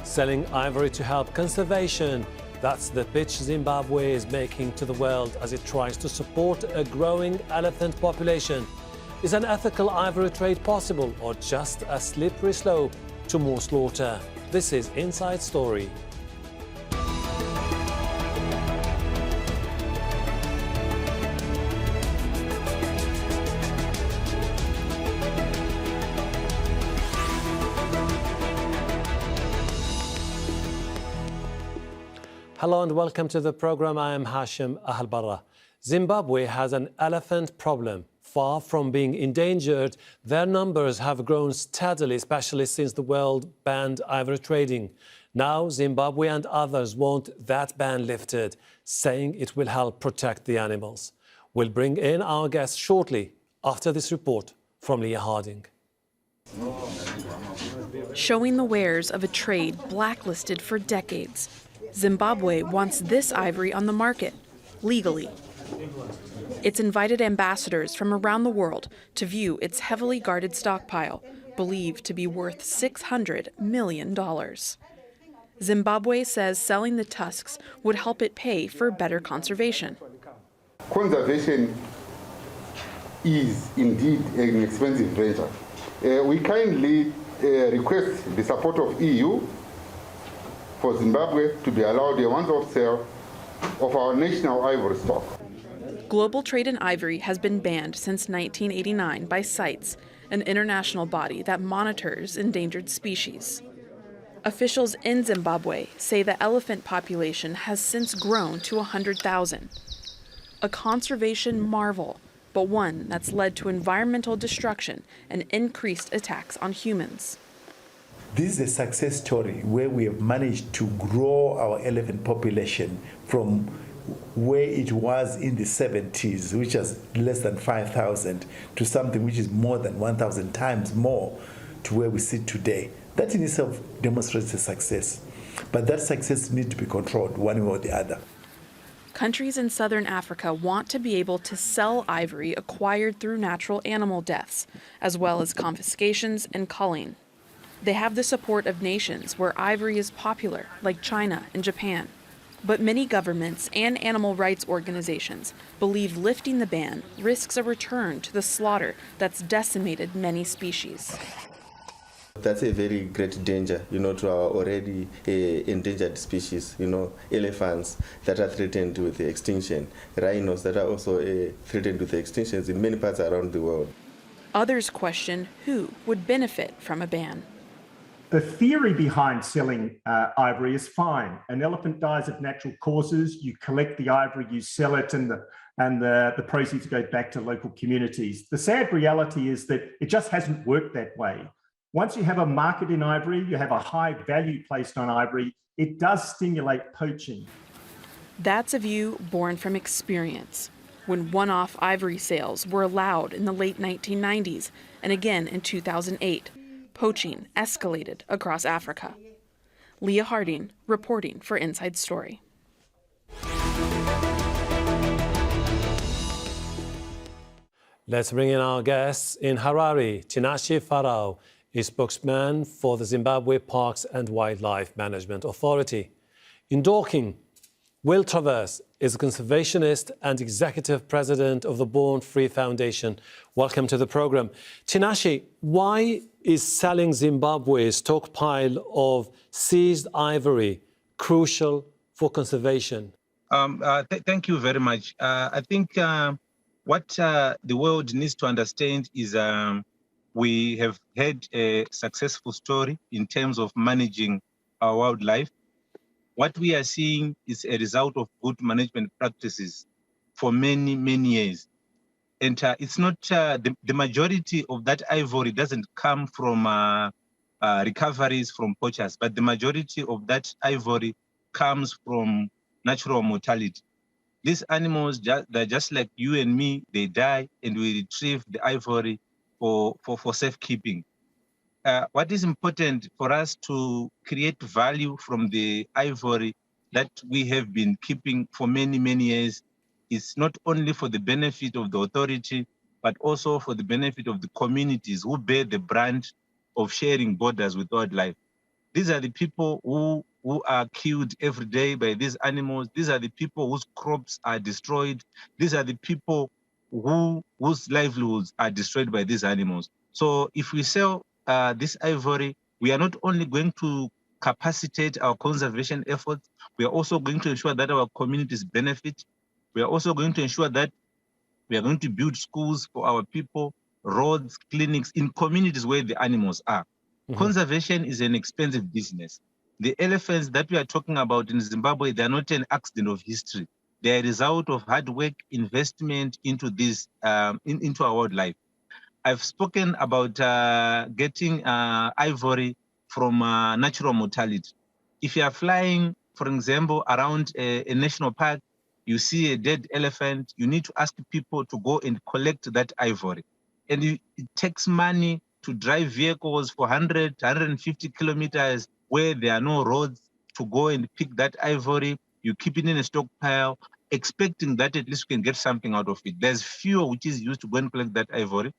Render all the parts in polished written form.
selling ivory to help conservation. That's the pitch Zimbabwe is making to the world as it tries to support a growing elephant population. Is an ethical ivory trade possible or just a slippery slope to more slaughter? This is Inside Story. Hello and welcome to the program. I am Hashim Ahalbarra. Zimbabwe has an elephant problem. Far from being endangered, their numbers have grown steadily, especially since the world banned ivory trading. Now, Zimbabwe and others want that ban lifted, saying it will help protect the animals. We'll bring in our guests shortly after this report from Leah Harding. Showing the wares of a trade blacklisted for decades, Zimbabwe wants this ivory on the market, legally. It's invited ambassadors from around the world to view its heavily guarded stockpile, believed to be worth $600 million. Zimbabwe says selling the tusks would help it pay for better conservation. Conservation is indeed an expensive venture. We kindly request the support of EU for Zimbabwe to be allowed a once-off sale of our national ivory stock. Global trade in ivory has been banned since 1989 by CITES, an international body that monitors endangered species. Officials in Zimbabwe say the elephant population has since grown to 100,000. A conservation marvel, but one that's led to environmental destruction and increased attacks on humans. This is a success story where we have managed to grow our elephant population from where it was in the 70s, which was less than 5,000, to something which is more than 1,000 times more to where we sit today. That in itself demonstrates a success. But that success needs to be controlled one way or the other. Countries in southern Africa want to be able to sell ivory acquired through natural animal deaths, as well as confiscations and culling. They have the support of nations where ivory is popular, like China and Japan. But many governments and animal rights organizations believe lifting the ban risks a return to the slaughter that's decimated many species. That's a very great danger, to our already endangered species, elephants that are threatened with extinction, rhinos that are also threatened with extinctions in many parts around the world. Others question who would benefit from a ban. The theory behind selling ivory is fine. An elephant dies of natural causes, you collect the ivory, you sell it, and the proceeds go back to local communities. The sad reality is that it just hasn't worked that way. Once you have a market in ivory, you have a high value placed on ivory, it does stimulate poaching. That's a view born from experience, when one-off ivory sales were allowed in the late 1990s and again in 2008. Poaching escalated across Africa. Leah Harding reporting for Inside Story. Let's bring in our guests. In Harare, Tinashe Farao is spokesman for the Zimbabwe Parks and Wildlife Management Authority. In Dorking, Will Travers is a conservationist and executive president of the Born Free Foundation. Welcome to the program. Tinashe, why is selling Zimbabwe's stockpile of seized ivory crucial for conservation? Thank you very much. I think what the world needs to understand is we have had a successful story in terms of managing our wildlife. What we are seeing is a result of good management practices for many, many years. And it's not the majority of that ivory doesn't come from recoveries from poachers, but the majority of that ivory comes from natural mortality. These animals, they're just like you and me, they die, and we retrieve the ivory for safekeeping. What is important for us to create value from the ivory that we have been keeping for many, many years is not only for the benefit of the authority, but also for the benefit of the communities who bear the brunt of sharing borders with wildlife. These are the people who are killed every day by these animals. These are the people whose crops are destroyed. These are the people whose livelihoods are destroyed by these animals. So if we sell this ivory, we are not only going to capacitate our conservation efforts, we are also going to ensure that our communities benefit. We are also going to ensure that we are going to build schools for our people, roads, clinics in communities where the animals are. Conservation is an expensive business. The elephants that we are talking about in Zimbabwe, they are not an accident of history. They are a result of hard work, investment into this, into our wildlife. I've spoken about getting ivory from natural mortality. If you are flying, for example, around a national park, you see a dead elephant, you need to ask people to go and collect that ivory. And it takes money to drive vehicles for 100, 150 kilometers where there are no roads to go and pick that ivory. You keep it in a stockpile, expecting that at least you can get something out of it. There's fuel which is used to go and collect that ivory.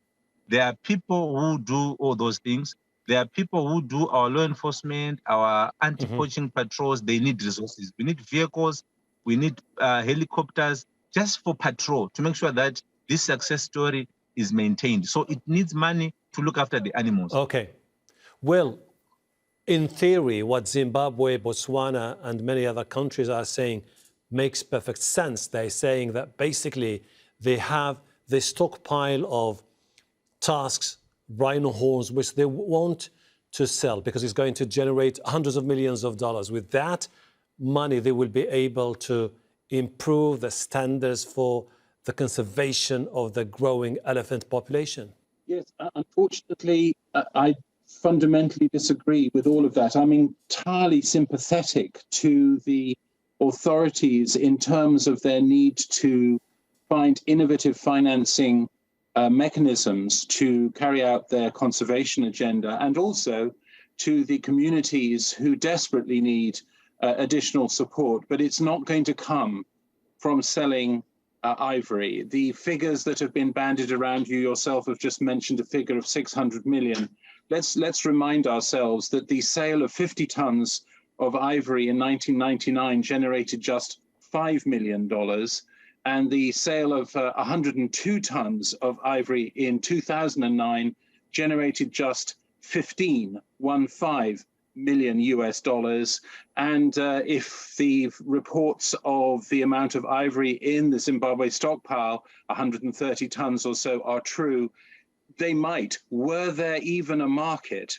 There are people who do all those things. There are people who do our law enforcement, our anti-poaching patrols. They need resources. We need vehicles. We need helicopters just for patrol to make sure that this success story is maintained. So it needs money to look after the animals. Okay. Well, in theory, what Zimbabwe, Botswana, and many other countries are saying makes perfect sense. They're saying that basically they have this stockpile of tusks, rhino horns, which they want to sell because it's going to generate hundreds of millions of dollars. With that money, they will be able to improve the standards for the conservation of the growing elephant population. Yes, unfortunately, I fundamentally disagree with all of that. I'm entirely sympathetic to the authorities in terms of their need to find innovative financing mechanisms to carry out their conservation agenda, and also to the communities who desperately need additional support. But it's not going to come from selling ivory. The figures that have been bandied around, you yourself have just mentioned a figure of 600 million. Let's remind ourselves that the sale of 50 tons of ivory in 1999 generated just $5 million, and the sale of 102 tons of ivory in 2009 generated just 15 million US dollars. And if the reports of the amount of ivory in the Zimbabwe stockpile, 130 tons or so, are true, they might, were there even a market,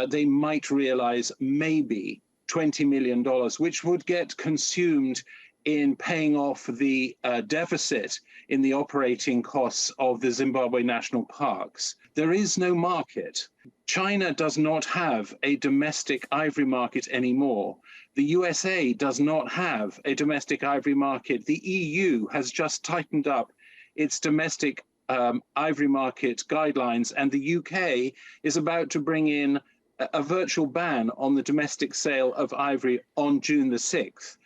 they might realize maybe $20 million, which would get consumed in paying off the deficit in the operating costs of the Zimbabwe national parks. There is no market. China does not have a domestic ivory market anymore. The USA does not have a domestic ivory market. The EU has just tightened up its domestic ivory market guidelines, and the UK is about to bring in a virtual ban on the domestic sale of ivory on June the 6th.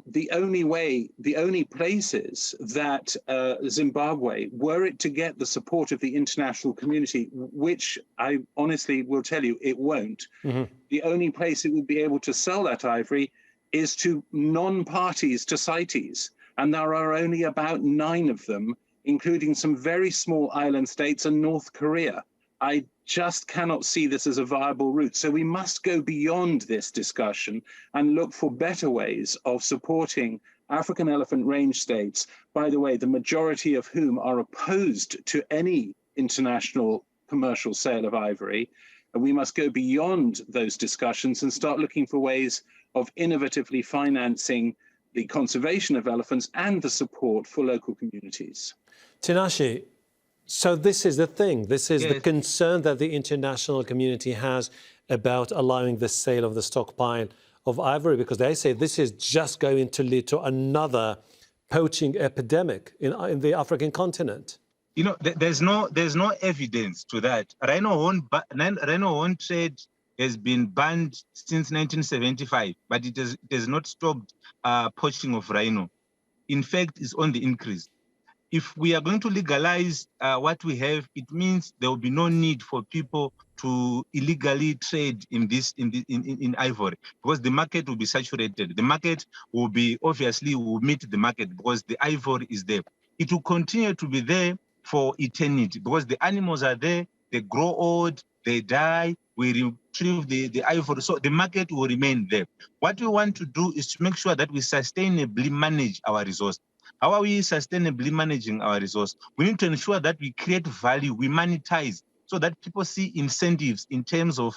The only places that Zimbabwe, were it to get the support of the international community, which I honestly will tell you it won't, the only place it would be able to sell that ivory is to non-parties to CITES. And there are only about 9 of them, including some very small island states and North Korea. I just cannot see this as a viable route. So we must go beyond this discussion and look for better ways of supporting African elephant range states, by the way, the majority of whom are opposed to any international commercial sale of ivory. And we must go beyond those discussions and start looking for ways of innovatively financing the conservation of elephants and the support for local communities. Tinashe, so this is the thing. This is the concern that the international community has about allowing the sale of the stockpile of ivory, because they say this is just going to lead to another poaching epidemic in the African continent. You know, there's no evidence to that. Rhino horn trade has been banned since 1975, but it has not stopped poaching of rhino. In fact, it's on the increase. if we are going to legalize what we have, it means there will be no need for people to illegally trade in ivory, because the market will be saturated. The market will meet the market because the ivory is there. It will continue to be there for eternity because the animals are there, they grow old, they die, we retrieve the ivory, so the market will remain there. What we want to do is to make sure that we sustainably manage our resource. How are we sustainably managing our resource? We need to ensure that we create value, we monetize, so that people see incentives in terms of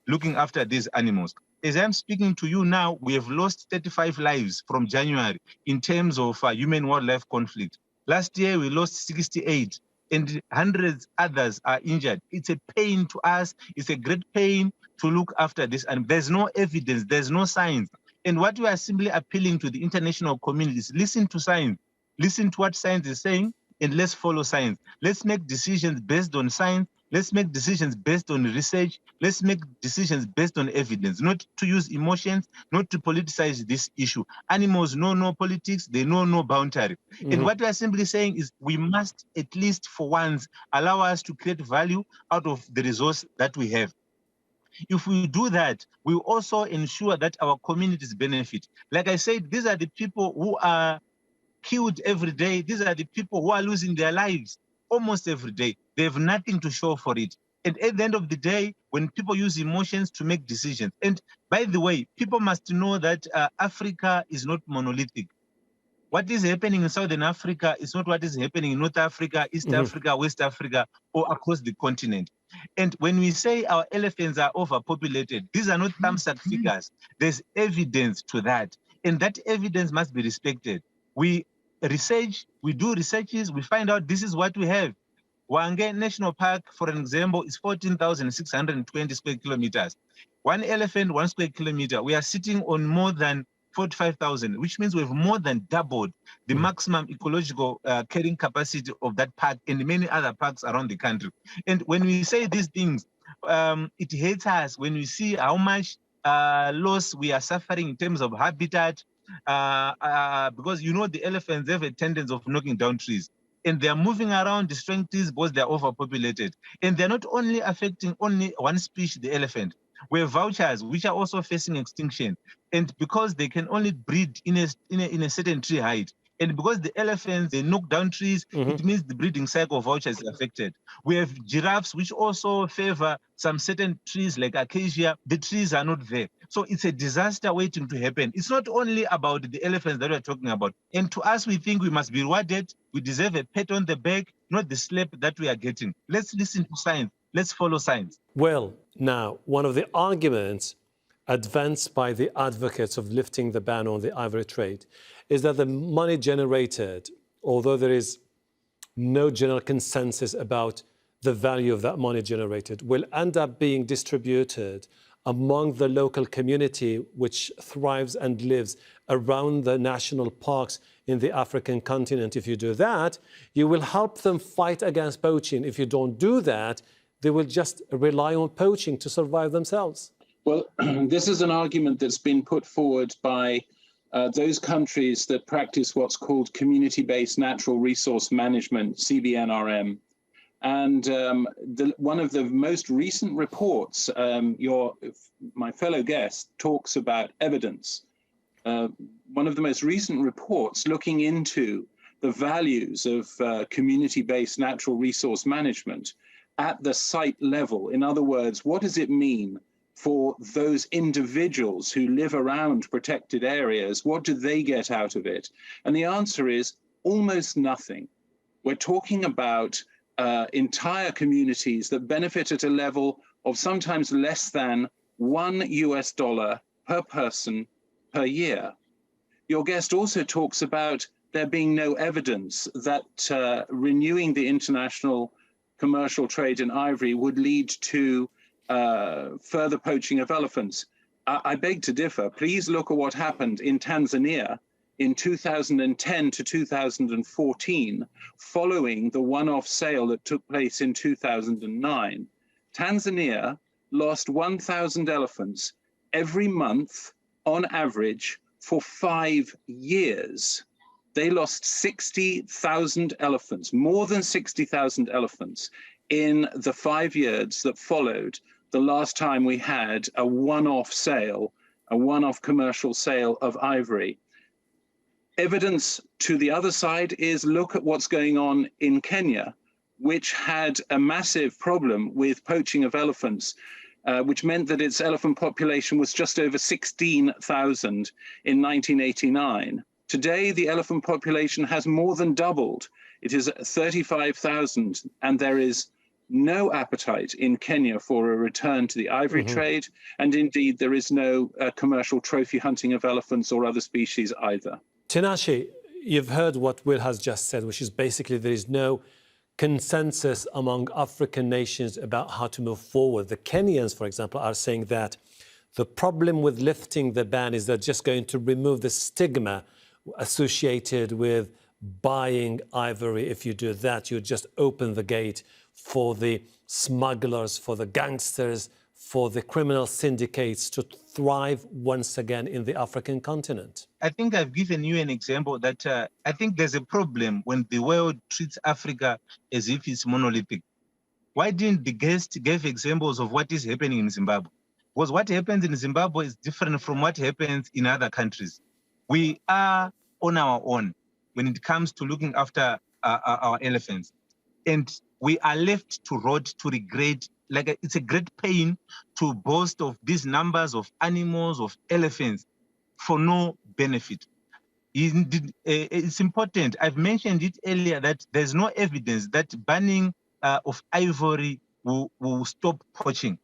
looking after these animals. As I'm speaking to you now, we have lost 35 lives from January in terms of human-wildlife conflict. Last year, we lost 68, and hundreds others are injured. It's a pain to us. It's a great pain to look after this. And there's no evidence, there's no science. And what we are simply appealing to the international community is listen to science. Listen to what science is saying, and let's follow science. Let's make decisions based on science. Let's make decisions based on research. Let's make decisions based on evidence, not to use emotions, not to politicize this issue. Animals know no politics, they know no boundary. And what we are simply saying is we must, at least for once, allow us to create value out of the resource that we have. If we do that, we also ensure that our communities benefit. Like I said, these are the people who are killed every day. These are the people who are losing their lives almost every day. They have nothing to show for it. And at the end of the day, when people use emotions to make decisions, and by the way, people must know that Africa is not monolithic. What is happening in Southern Africa is not what is happening in North Africa, East Africa, West Africa, or across the continent. And when we say our elephants are overpopulated, these are not thumbs-up figures. There's evidence to that. And that evidence must be respected. We research, we do researches, we find out this is what we have. Hwange National Park, for an example, is 14,620 square kilometers. One elephant, 1 square kilometer. We are sitting on more than 45,000, which means we've more than doubled the maximum ecological carrying capacity of that park and many other parks around the country. And when we say these things, it hurts us when we see how much loss we are suffering in terms of habitat, because you know the elephants have a tendency of knocking down trees. And they're moving around, destroying trees because they're overpopulated. And they're not only affecting only one species, the elephant. We have vultures, which are also facing extinction. And because they can only breed in a certain tree height, and because the elephants, they knock down trees, it means the breeding cycle of vultures is affected. We have giraffes, which also favor some certain trees like acacia. The trees are not there. So it's a disaster waiting to happen. It's not only about the elephants that we're talking about. And to us, we think we must be rewarded. We deserve a pat on the back, not the slap that we are getting. Let's listen to science. Let's follow science. Well, now, one of the arguments advanced by the advocates of lifting the ban on the ivory trade is that the money generated, although there is no general consensus about the value of that money generated, will end up being distributed among the local community which thrives and lives around the national parks in the African continent. If you do that, you will help them fight against poaching. If you don't do that, they will just rely on poaching to survive themselves. Well, this is an argument that's been put forward by those countries that practice what's called community-based natural resource management, CBNRM. And one of the most recent reports, my fellow guest talks about evidence. One of the most recent reports looking into the values of community-based natural resource management at the site level. In other words, what does it mean for those individuals who live around protected areas? What do they get out of it? And the answer is almost nothing. We're talking about entire communities that benefit at a level of sometimes less than $1 per person per year. Your guest also talks about there being no evidence that renewing the international commercial trade in ivory would lead to further poaching of elephants. I beg to differ. Please look at what happened in Tanzania in 2010 to 2014, following the one-off sale that took place in 2009. Tanzania lost 1,000 elephants every month on average for 5 years. They lost 60,000 elephants, more than 60,000 elephants, in the 5 years that followed the last time we had a one-off sale, a one-off commercial sale of ivory. Evidence to the other side is look at what's going on in Kenya, which had a massive problem with poaching of elephants, which meant that its elephant population was just over 16,000 in 1989. Today, the elephant population has more than doubled. It is 35,000, and there is no appetite in Kenya for a return to the ivory trade, and indeed there is no commercial trophy hunting of elephants or other species either. Tinashe, you've heard what Will has just said, which is basically there is no consensus among African nations about how to move forward. The Kenyans, for example, are saying that the problem with lifting the ban is they're just going to remove the stigma associated with buying ivory. If you do that, you just open the gate for the smugglers, for the gangsters, for the criminal syndicates to thrive once again in the African continent. I think I've given you an example that I think there's a problem when the world treats Africa as if it's monolithic. Why didn't the guest give examples of what is happening in Zimbabwe? Because what happens in Zimbabwe is different from what happens in other countries. We are on our own when it comes to looking after our elephants. And we are left to rot, to regret. Like it's a great pain to boast of these numbers of animals, of elephants, for no benefit. It's important. I've mentioned it earlier that there's no evidence that banning of ivory will stop poaching.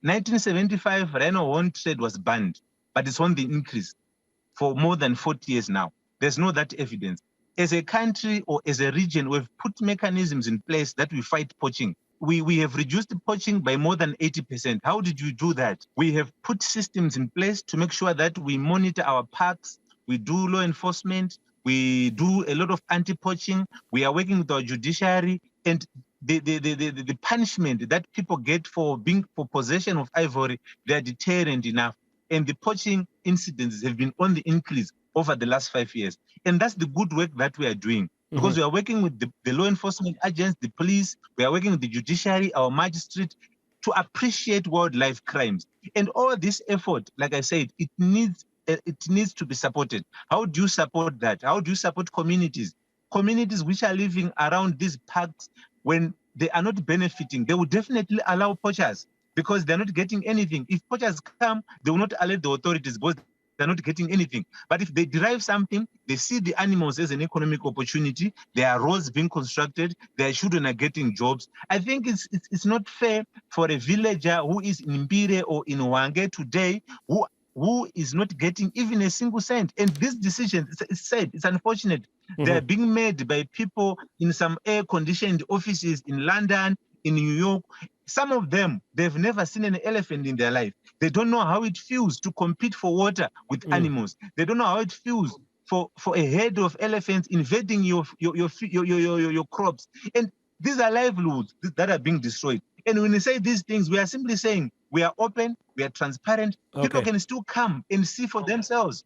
1975, rhino horn trade was banned, but it's on the increase for more than 40 years now. There's no that evidence. As a country or as a region, we've put mechanisms in place that we fight poaching. We have reduced poaching by more than 80%. How did we do that? We have put systems in place to make sure that we monitor our parks, we do law enforcement, we do a lot of anti-poaching, we are working with our judiciary, and the punishment that people get for possession of ivory, they are deterrent enough. And the poaching incidents have been on the increase over the last 5 years. And that's the good work that we are doing. Because we are working with the law enforcement agents, the police, we are working with the judiciary, our magistrate, to appreciate wildlife crimes. And all this effort, like I said, it needs to be supported. How do you support that? How do you support communities? Communities which are living around these parks, when they are not benefiting, they will definitely allow poachers because they're not getting anything. If poachers come, they will not alert the authorities because they're not getting anything. But if they derive something, they see the animals as an economic opportunity, there are roads being constructed, their children are getting jobs. I think it's not fair for a villager who is in Mbire or in Wange today, who is not getting even a single cent. And this decision, it's said, it's unfortunate. They're being made by people in some air-conditioned offices in London, in New York. Some of them, they've never seen an elephant in their life. They don't know how it feels to compete for water with animals. They don't know how it feels for a herd of elephants invading your crops. And these are livelihoods that are being destroyed. And when we say these things, we are simply saying we are open, we are transparent. People can still come and see for themselves.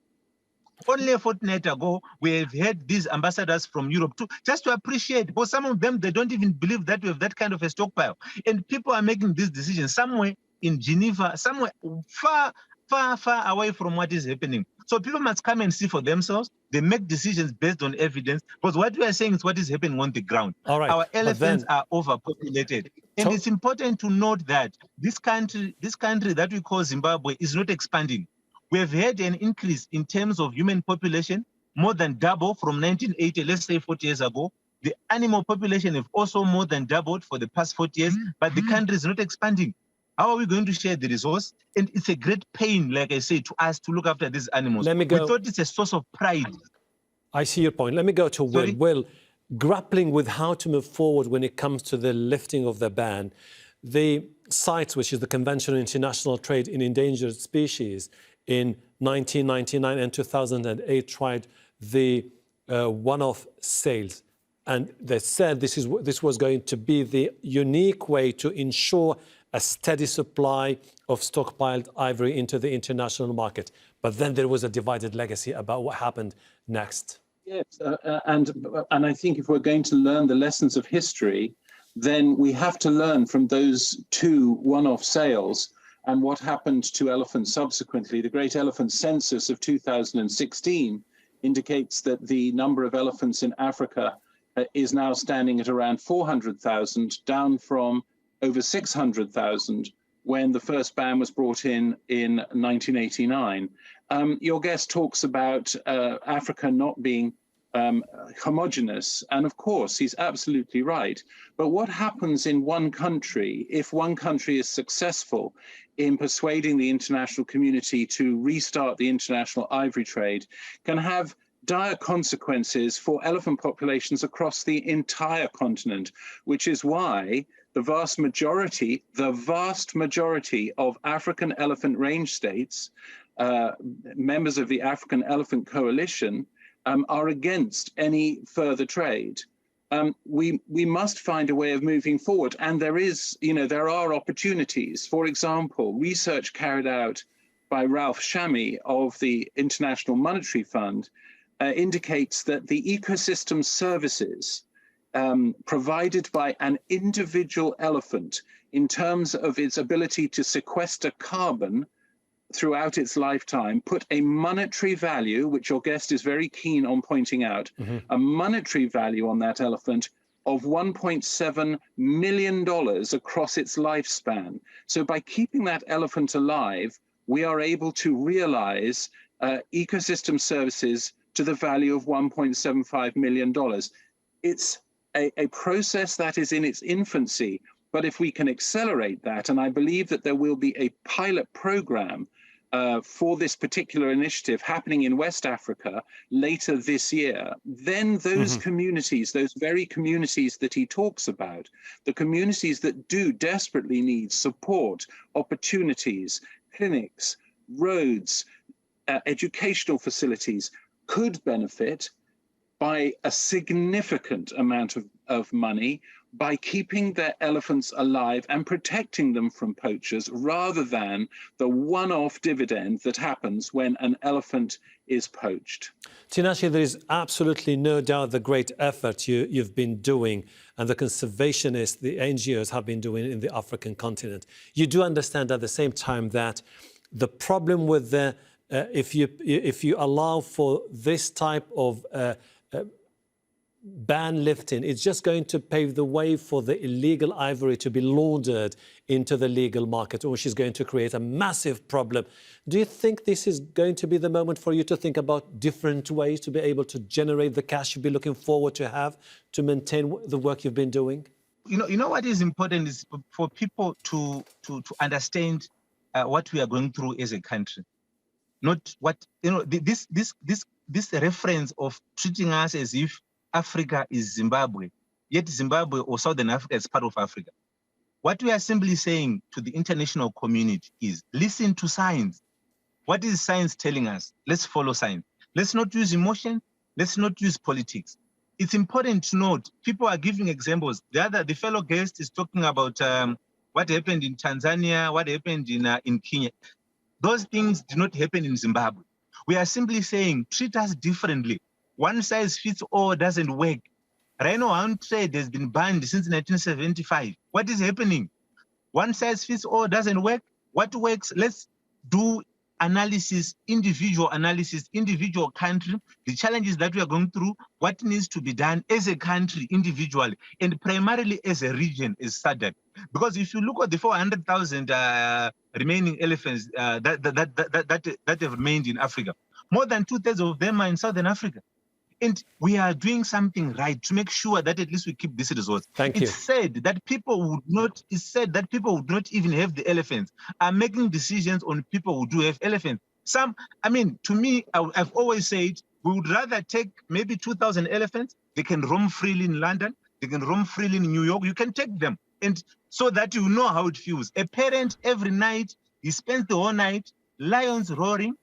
Only a fortnight ago, we have had these ambassadors from Europe just to appreciate, because some of them, they don't even believe that we have that kind of a stockpile. And people are making these decisions somewhere in Geneva, somewhere far, far, far away from what is happening. So people must come and see for themselves. They make decisions based on evidence, because what we are saying is what is happening on the ground. All right. Our elephants are overpopulated. And it's important to note that this country that we call Zimbabwe is not expanding. We have had an increase in terms of human population, more than double from 1980, let's say 40 years ago. The animal population have also more than doubled for the past 40 years, but the country is not expanding. How are we going to share the resource? And it's a great pain, like I say, to us to look after these animals. We thought it's a source of pride. I see your point. Let me go to Will. Will, grappling with how to move forward when it comes to the lifting of the ban, the CITES, which is the Convention on International Trade in Endangered Species, in 1999 and 2008 tried the one-off sales. And they said this was going to be the unique way to ensure a steady supply of stockpiled ivory into the international market. But then there was a divided legacy about what happened next. Yes, and I think if we're going to learn the lessons of history, then we have to learn from those two one-off sales and what happened to elephants subsequently. The Great Elephant Census of 2016 indicates that the number of elephants in Africa is now standing at around 400,000, down from over 600,000 when the first ban was brought in 1989. Your guest talks about Africa not being homogenous, and of course he's absolutely right. But what happens in one country if one country is successful in persuading the international community to restart the international ivory trade can have dire consequences for elephant populations across the entire continent, which is why the vast majority of African elephant range states, members of the African Elephant Coalition, are against any further trade. We must find a way of moving forward, and there are opportunities. For example, research carried out by Ralph Shami of the International Monetary Fund indicates that the ecosystem services provided by an individual elephant in terms of its ability to sequester carbon throughout its lifetime put a monetary value, which your guest is very keen on pointing out, a monetary value on that elephant of $1.7 million across its lifespan. So by keeping that elephant alive, we are able to realize ecosystem services to the value of $1.75 million. It's a process that is in its infancy, but if we can accelerate that, and I believe that there will be a pilot program for this particular initiative happening in West Africa later this year, then those communities, those very communities that he talks about, the communities that do desperately need support, opportunities, clinics, roads, educational facilities, could benefit by a significant amount of money by keeping their elephants alive and protecting them from poachers, rather than the one-off dividend that happens when an elephant is poached. Tinashe, there is absolutely no doubt the great effort you've been doing and the conservationists, the NGOs have been doing in the African continent. You do understand at the same time that the problem with the if you allow for this type of ban lifting, it's just going to pave the way for the illegal ivory to be laundered into the legal market, which is going to create a massive problem. Do you think this is going to be the moment for you to think about different ways to be able to generate the cash you'd be looking forward to have to maintain the work you've been doing? You know what is important is for people to understand what we are going through as a country. Not what, this reference of treating us as if Africa is Zimbabwe, yet Zimbabwe or Southern Africa is part of Africa. What we are simply saying to the international community is listen to science. What is science telling us? Let's follow science. Let's not use emotion. Let's not use politics. It's important to note, people are giving examples. The fellow guest is talking about what happened in Tanzania, what happened in Kenya. Those things do not happen in Zimbabwe. We are simply saying, treat us differently. One size fits all doesn't work. Rhino hound trade has been banned since 1975. What is happening? One size fits all doesn't work. What works? Let's do analysis, individual country, the challenges that we are going through, what needs to be done as a country individually, and primarily as a region, as SADC. Because if you look at the 400,000 remaining elephants that have remained in Africa, more than 2/3 of them are in Southern Africa. And we are doing something right to make sure that at least we keep these results. It's said that people would not even have the elephants, are making decisions on people who do have elephants. To me, I've always said we would rather take maybe 2,000 elephants. They can roam freely in London. They can roam freely in New York. You can take them. And so that you know how it feels. A parent every night, he spends the whole night, lions roaring,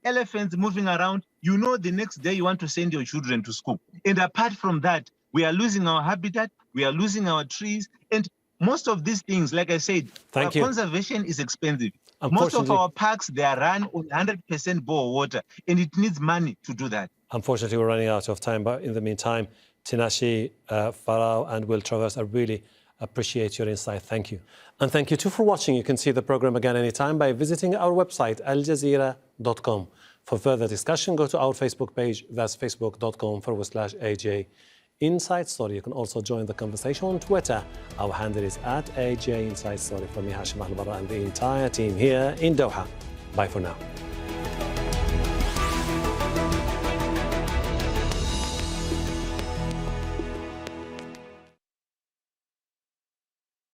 elephants moving around. You know the next day you want to send your children to school. And apart from that, we are losing our habitat, we are losing our trees, and most of these things, like I said, conservation is expensive. Most of our parks, they are run on 100% bore water, and it needs money to do that. Unfortunately, we're running out of time, but in the meantime, Tinashe, Farao, and Will Travers, I really appreciate your insight. Thank you. And thank you too for watching. You can see the program again anytime by visiting our website, aljazeera.com. For further discussion, go to our Facebook page. That's facebook.com/AJ Inside Story. You can also join the conversation on Twitter. Our handle is @AJ Inside Story. From me, Hashim Al-Barra, and the entire team here in Doha. Bye for now.